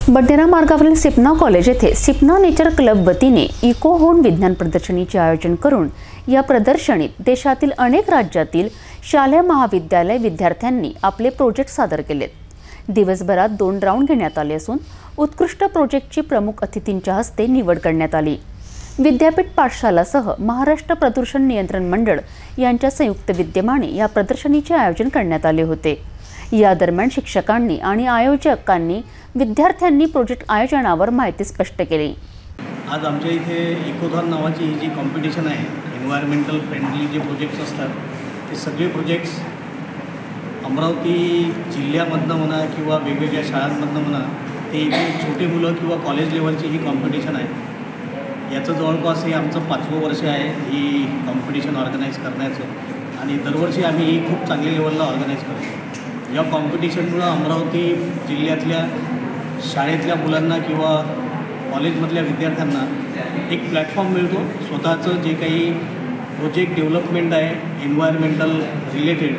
बडनेरा मार्गावरील सिपना कॉलेज येथे Sipna nature club वतीने इको होम विज्ञान प्रदर्शनीचे आयोजन करून या प्रदर्शनीत देशातील अनेक राज्यातील शालेय महाविद्यालय विद्यार्थ्यांनी आपले प्रोजेक्ट सादर केलेत। दिवसभरात 2 राउंड घेण्यात आले असून उत्कृष्ट प्रोजेक्टची प्रमुख अतिथींच्या हस्ते निवड करण्यात आली। विद्यापीठ पाठशालासह महाराष्ट्र प्रदूषण नियंत्रण मंडळ यांच्या संयुक्त विद्यमाने या प्रदर्शनीचे आयोजन करण्यात आले होते। या दरम्यान शिक्षकांनी आणि आयोजकांनी विद्यार्थ्यांनी प्रोजेक्ट आयोजनावर माहिती स्पष्ट केली। आज आमच्या इथे इकोथॉन नावाची ही जी कॉम्पिटिशन आहे, एन्व्हायरमेंटल फ्रेंडली जे प्रोजेक्ट्स असतात ते सगळे प्रोजेक्ट्स अमरावती जिल्ह्यामधनं म्हणा किंवा वेगवेगळ्या शाळांमधनं म्हणा, ते छोटे मुलं किंवा कॉलेज लेवलची ही कॉम्पिटिशन आहे। याचं जवळपास हे आमचं 5वं वर्ष आहे ही कॉम्पिटिशन ऑर्गनाईज करण्याचं, आणि दरवर्षी आम्ही ही खूप चांगल्या लेवलला ऑर्गनाईज करतो। या कॉम्पिटिशनमुळं अमरावती जिल्ह्यातल्या शाळेतल्या मुलांना किंवा कॉलेजमधल्या विद्यार्थ्यांना एक प्लॅटफॉर्म मिळतो। स्वतःचं जे काही प्रोजेक्ट डेव्हलपमेंट आहे एन्व्हायरमेंटल रिलेटेड,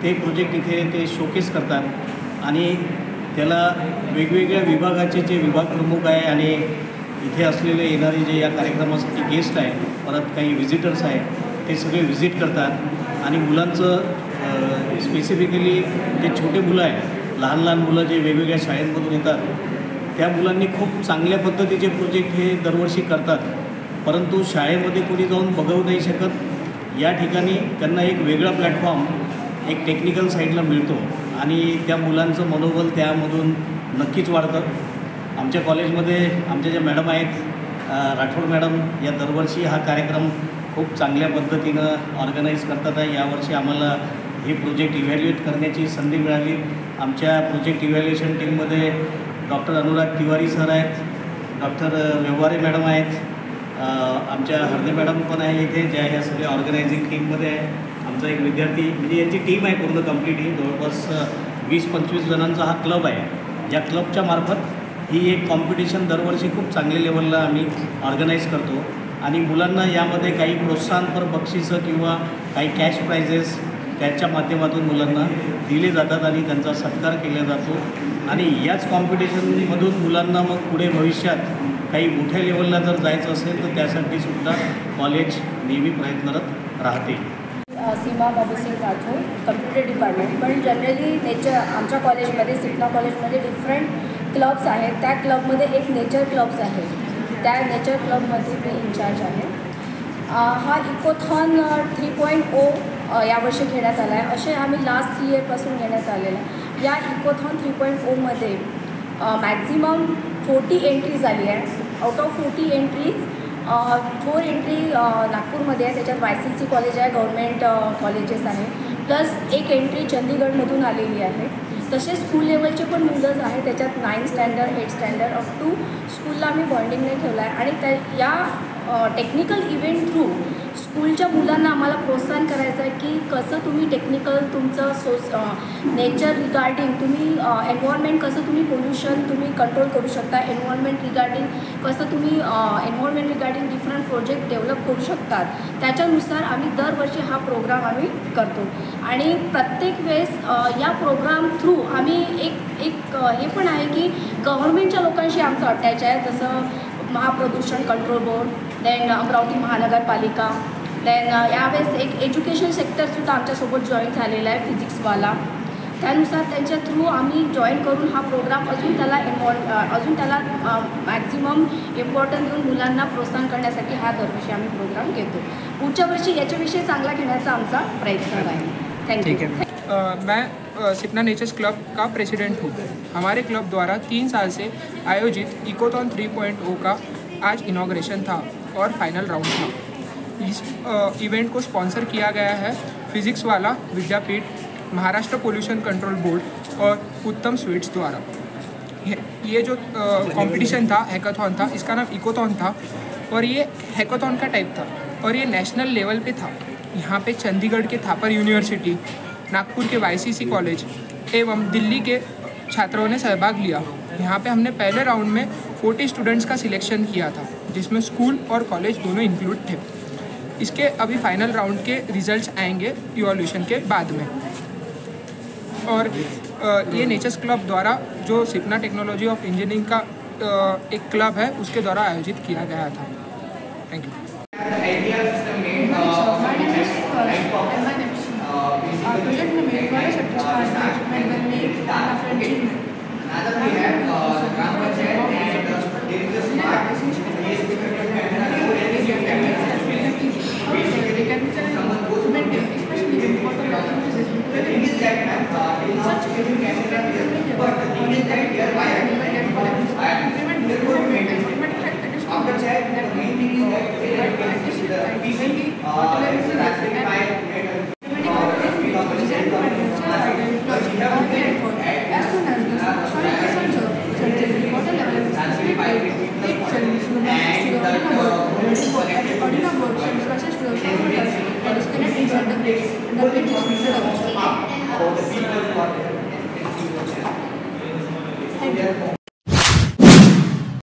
ते प्रोजेक्ट इथे ते शोकेस करतात आणि त्याला वेगवेगळ्या विभागाचे जे विभाग प्रमुख आहे आणि इथे असलेले येणारे जे या कार्यक्रमासाठी गेस्ट आहे, परत काही व्हिजिटर्स आहे, ते सगळे व्हिजिट करतात आणि मुलांचं स्पेसिफिकली जे छोटे मुलं आहे, लहान लहान मुलं जे वेगवेगळ्या शाळेंमधून येतात, त्या मुलांनी खूप चांगल्या पद्धतीचे प्रोजेक्ट हे दरवर्षी करतात। परंतु शाळेमध्ये कोणी जाऊन बघू नाही शकत। या ठिकाणी त्यांना एक वेगळा प्लॅटफॉर्म एक टेक्निकल साईडला मिळतो आणि त्या मुलांचं मनोबल त्यामधून नक्कीच वाढतं। आमच्या कॉलेजमध्ये आमच्या ज्या मॅडम आहेत, राठोड मॅडम, या दरवर्षी हा कार्यक्रम खूप चांगल्या पद्धतीनं ऑर्गनाईज करतात आहे। यावर्षी आम्हाला हे प्रोजेक्ट इव्हॅल्युएट करण्याची संधी मिळाली। आमच्या प्रोजेक्ट इव्हॅल्युएशन टीममध्ये डॉक्टर अनुराग तिवारी सर आहेत, डॉक्टर व्यवहारे मॅडम आहेत, आमच्या हरदे मॅडम पण आहे इथे, ज्या ह्या सगळ्या ऑर्गनायझिंग टीममध्ये आहे। आमचा एक विद्यार्थी, म्हणजे यांची टीम आहे पूर्ण कंप्लीट, ही जवळपास 20-25 जणांचा हा क्लब आहे। या क्लबच्या मार्फत ही एक कॉम्पिटिशन दरवर्षी खूप चांगल्या लेवलला आम्ही ऑर्गनाईज करतो आणि मुलांना यामध्ये काही प्रोत्साहनपर बक्षिसं किंवा काही कॅश प्राइजेस त्याच्या माध्यमातून मुलांना दिले जातात आणि त्यांचा सत्कार केला जातो। आणि याच कॉम्पिटिशनमधून मुलांना मग पुढे भविष्यात काही मोठ्या लेवलला जर जायचं असेल तर त्यासाठी सुद्धा कॉलेज नेहमी प्रयत्नरत राहते। सीमा बाबूसिंग राठोड, कम्प्युटर डिपार्टमेंट। पण जनरली नेचर आमच्या कॉलेजमध्ये, सिपना कॉलेजमध्ये डिफरंट क्लब्स आहेत। त्या क्लबमध्ये एक नेचर क्लब्स आहे, त्या नेचर क्लबमध्ये मी इन्चार्ज आहे। हा इकोथॉन 3.0 यावर्षी घेण्यात आला आहे। असे आम्ही लास्ट 3 इयरपासून घेण्यात आलेलं आहे। या इकोथॉन 3.0मध्ये मॅक्झिमम 40 एंट्रीज आली आहे। आउट ऑफ 40 एंट्रीज 4 एंट्री नागपूरमध्ये आहे, त्याच्यात YCC कॉलेज आहे, गव्हर्मेंट कॉलेजेस आहे, प्लस 1 एंट्री चंदीगडमधून आलेली आहे। तसेच स्कूल लेवलचे पण मुलंच आहे, त्याच्यात 9th standard 8th standard up to स्कूलला आम्ही बॉन्डिंगने ठेवला आहे। आणि या टेक्निकल इव्हेंट थ्रू स्कूलच्या मुलांना आम्हाला प्रोत्साहन करायचं आहे की कसं तुम्ही टेक्निकल तुमचं नेचर रिगार्डिंग तुम्ही एन्व्हायरमेंट कसं तुम्ही पोल्युशन तुम्ही कंट्रोल करू शकता, एन्व्हायरमेंट रिगार्डिंग कसं तुम्ही environment regarding different project develop करू शकतात, त्याच्यानुसार आम्ही दरवर्षी हा प्रोग्राम आम्ही करतो। आणि प्रत्येक वेळेस या प्रोग्राम थ्रू आम्ही एक हे पण आहे की गव्हर्मेंटच्या लोकांशी आमचं अटॅच आहे, जसं महाप्रदूषण कंट्रोल बोर्ड, देन अमरावती महानगरपालिका, देन यावेळेस एक एज्युकेशन सेक्टरसुद्धा आमच्यासोबत जॉईन झालेला आहे, फिजिक्सवाला। त्यानुसार त्यांच्या थ्रू आम्ही जॉईन करून हा प्रोग्राम अजून त्याला मॅक्झिमम इम्पॉर्टन्स देऊन मुलांना प्रोत्साहन करण्यासाठी हा दरवर्षी आम्ही प्रोग्राम घेतो। पुढच्या वर्षी याच्याविषयी चांगला घेण्याचा आमचा प्रयत्न राहील। Thank you. मैं सिपना नेचर्स क्लब का प्रेसिडेंट हूँ। हमारे क्लब द्वारा 3 साल से आयोजित इकोथॉन 3.0 का आज इनॉग्रेशन था और फाइनल राउंड था। इस इवेंट को स्पॉन्सर किया गया है फिजिक्स वाला, विद्यापीठ, महाराष्ट्र पोल्यूशन कंट्रोल बोर्ड और उत्तम स्वीट्स द्वारा। ये जो कंपटीशन था, हैकाथॉन था, इसका नाम इकोथॉन था और ये हैकाथॉन का टाइप था और ये नेशनल लेवल पे था। यहाँ पे चंडीगढ़ के थापर यूनिवर्सिटी, नागपुर के YCC कॉलेज एवं दिल्ली के छात्रों ने सहभाग लिया। यहाँ पे हमने पहले राउंड में 40 स्टूडेंट्स का सिलेक्शन किया था, जिसमें स्कूल और कॉलेज दोनों इंक्लूड थे। इसके अभी फाइनल राउंड के रिजल्ट्स आएंगे इवोल्यूशन के बाद में। और ये नेचर्स क्लब द्वारा जो सिपना टेक्नोलॉजी ऑफ इंजीनियरिंग का एक क्लब है उसके द्वारा आयोजित किया गया था। Thank you. Our project name is Water Septic Management when we are French.